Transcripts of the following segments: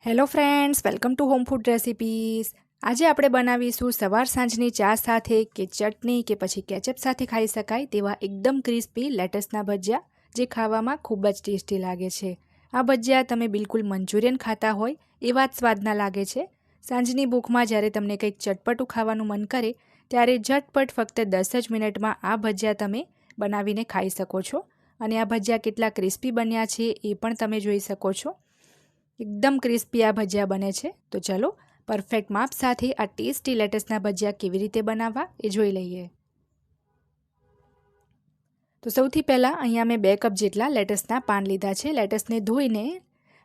Hello friends, welcome to home food recipes. આજે આપણે બનાવીશું સવાર સાંજની ચા સાથે કે ચટણી કે પછી કેચઅપ સાથે ખાઈ શકાય તેવા એકદમ ક્રિસ્પી લેટસના ભજીયા, જે ખાવામાં ખૂબ જ ટેસ્ટી લાગે છે। આ ભજીયા તમે બિલકુલ મંચુરિયન ખાતા હોય એવા જ સ્વાદના લાગે છે। સાંજની ભૂખમાં જ્યારે તમને કંઈક ચટપટું ખાવાનું મન કરે ત્યારે ઝટપટ ફક્ત 10 જ મિનિટમાં આ ભજીયા તમે બનાવીને ખાઈ શકો છો। અને આ ભજીયા કેટલા ક્રિસ્પી બન્યા છે એ પણ તમે જોઈ શકો છો। એકદમ ક્રિસ્પી આ ભજીયા બને છે। તો ચલો પરફેક્ટ માપ સાથે આ ટેસ્ટી લેટસના ભજીયા કેવી રીતે બનાવવા એ જોઈ લઈએ। તો સૌથી પહેલાં અહીંયા મેં 2 કપ જેટલા લેટસના પાન લીધા છે। લેટસને ધોઈને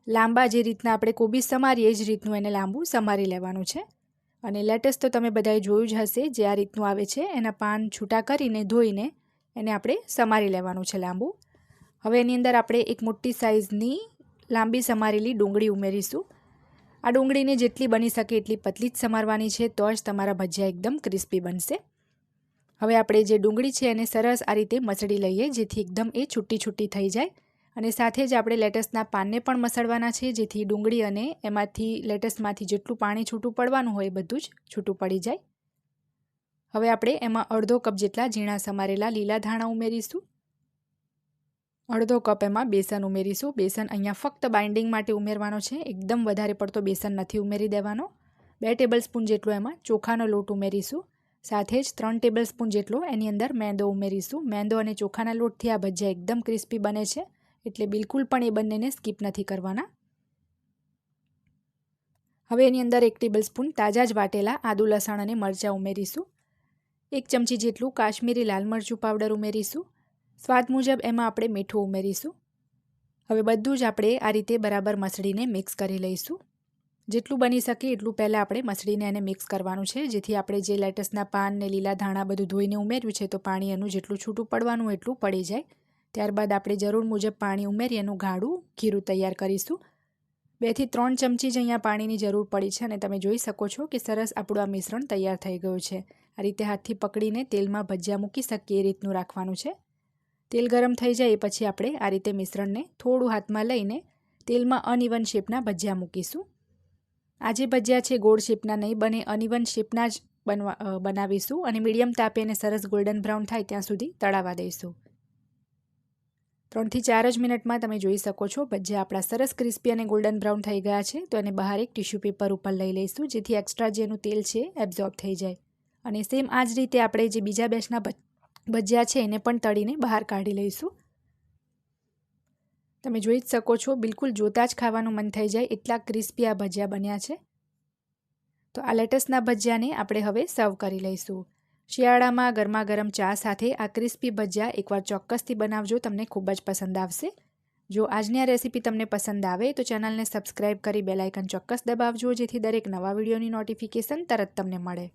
લાંબા જે રીતના આપણે કોબીજ સમારીએ એ જ રીતનું એને લાંબુ સમારી લેવાનું છે। અને લેટસ તો તમે બધાએ જોયું જ હશે, જે આ રીતનું આવે છે એના પાન છૂટા કરીને ધોઈને એને આપણે સમારી લેવાનું છે લાંબુ। હવે એની અંદર આપણે એક મોટી સાઇઝની લાંબી સમારેલી ડુંગળી ઉમેરીશું। આ ડુંગળીને જેટલી બની શકે એટલી પતલી જ સમારવાની છે, તો જ તમારા ભજીયા એકદમ ક્રિસ્પી બનશે। હવે આપણે જે ડુંગળી છે એને સરસ આ રીતે મસળી લઈએ, જેથી એકદમ એ છૂટી છૂટી થઈ જાય। અને સાથે જ આપણે લેટસના પાનને પણ મસળવાના છે, જેથી ડુંગળી અને એમાંથી લેટસમાંથી જેટલું પાણી છૂટું પડવાનું હોય એ બધું જ છૂટું પડી જાય। હવે આપણે એમાં અડધો કપ જેટલા ઝીણા સમારેલા લીલા ધાણા ઉમેરીશું। અડધો કપ એમાં બેસન ઉમેરીશું। બેસન અહીંયા ફક્ત બાઇન્ડિંગ માટે ઉમેરવાનો છે, એકદમ વધારે પડતો બેસન નથી ઉમેરી દેવાનો। 2 ટેબલસ્પૂન જેટલો એમાં ચોખાનો લોટ ઉમેરીશું। સાથે જ 3 ટેબલસ્પૂન જેટલો એની અંદર મેંદો ઉમેરીશું। મેંદો અને ચોખાના લોટથી આ ભજીયા એકદમ ક્રિસ્પી બને છે, એટલે બિલકુલ પણ એ બંનેને સ્કીપ નથી કરવાના। હવે એની અંદર 1 ટેબલસ્પૂન તાજા જ વાટેલા આદુ, લસણ અને મરચાં ઉમેરીશું। 1 ચમચી જેટલું કાશ્મીરી લાલ મરચું પાવડર ઉમેરીશું। સ્વાદ મુજબ એમાં આપણે મીઠું ઉમેરીશું। હવે બધું જ આપણે આ રીતે બરાબર મસળીને મિક્સ કરી લઈશું। જેટલું બની શકે એટલું પહેલાં આપણે મસળીને એને મિક્સ કરવાનું છે, જેથી આપણે જે લેટસના પાન ને લીલા ધાણા બધું ધોઈને ઉમેર્યું છે તો પાણી એનું જેટલું છૂટું પડવાનું એટલું પડી જાય। ત્યારબાદ આપણે જરૂર મુજબ પાણી ઉમેરી એનું ગાઢું ખીરું તૈયાર કરીશું। 2 થી 3 ચમચી જ અહીંયા પાણીની જરૂર પડી છે અને તમે જોઈ શકો છો કે સરસ આપણું આ મિશ્રણ તૈયાર થઈ ગયું છે। આ રીતે હાથથી પકડીને તેલમાં ભજીયા મૂકી શકીએ એ રીતનું રાખવાનું છે। તેલ ગરમ થઈ જાય એ પછી આપણે આ રીતે મિશ્રણને થોડું હાથમાં લઈને તેલમાં અનઇવન શેપના ભજીયા મૂકીશું। આ જે ભજીયા છે ગોળ શેપના નહીં બને, અનઇવન શેપના જ બનાવીશું અને મીડિયમ તાપે એને સરસ ગોલ્ડન બ્રાઉન થાય ત્યાં સુધી તળાવવા દઈશું। 3 થી 4 જ મિનિટમાં તમે જોઈ શકો છો ભજીયા આપણા સરસ ક્રિસ્પી અને ગોલ્ડન બ્રાઉન થઈ ગયા છે। તો એને બહાર એક ટિશ્યુ પેપર ઉપર લઈ લઈશું, જેથી એક્સ્ટ્રા જેનું તેલ છે એબ્ઝોર્બ થઈ જાય। અને સેમ આ જ રીતે આપણે જે બીજા બેચના ભજીયા છે એને પણ તળીને બહાર કાઢી લઈશું। તમે જોઈ જ શકો છો, બિલકુલ જોતાં જ ખાવાનું મન થઈ જાય એટલા ક્રિસ્પી આ ભજીયા બન્યા છે। તો આ લેટસના ભજીયાને આપણે હવે સર્વ કરી લઈશું। શિયાળામાં ગરમા ગરમ ચા સાથે આ ક્રિસ્પી ભજીયા એકવાર ચોક્કસથી બનાવજો, તમને ખૂબ જ પસંદ આવશે। જો આજની આ રેસીપી તમને પસંદ આવે તો ચેનલને સબસ્ક્રાઈબ કરી બેલ આઇકન ચોક્કસ દબાવજો, જેથી દરેક નવા વિડીયોની નોટિફિકેશન તરત તમને મળે।